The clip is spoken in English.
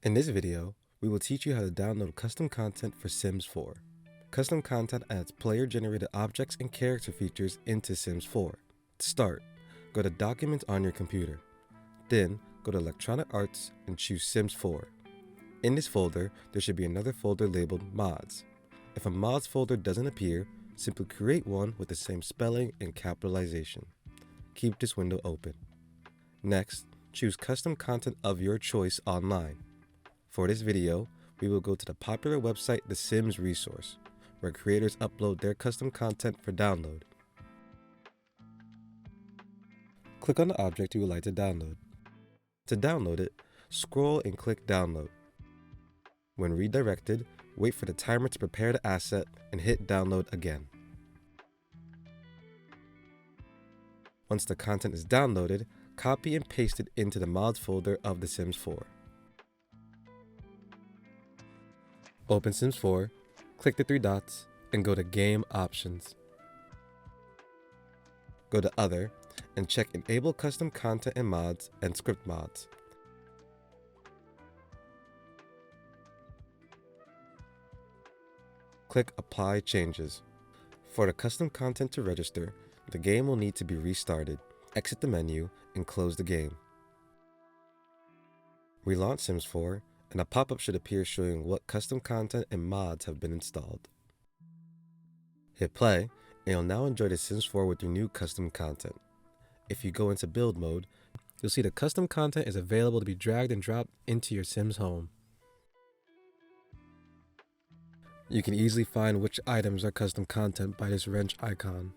In this video, we will teach you how to download custom content for Sims 4. Custom content adds player-generated objects and character features into Sims 4. To start, go to Documents on your computer. Then, go to Electronic Arts and choose Sims 4. In this folder, there should be another folder labeled Mods. If a Mods folder doesn't appear, simply create one with the same spelling and capitalization. Keep this window open. Next, choose custom content of your choice online. For this video, we will go to the popular website The Sims Resource, where creators upload their custom content for download. Click on the object you would like to download. To download it, scroll and click Download. When redirected, wait for the timer to prepare the asset and hit Download again. Once the content is downloaded, copy and paste it into the mods folder of The Sims 4. Open Sims 4, click the three dots, and go to Game Options. Go to Other, and check Enable Custom Content and Mods and Script Mods. Click Apply Changes. For the custom content to register, the game will need to be restarted. Exit the menu and close the game. Relaunch Sims 4, and a pop-up should appear showing what custom content and mods have been installed. Hit play, and you'll now enjoy The Sims 4 with your new custom content. If you go into build mode, you'll see the custom content is available to be dragged and dropped into your Sims home. You can easily find which items are custom content by this wrench icon.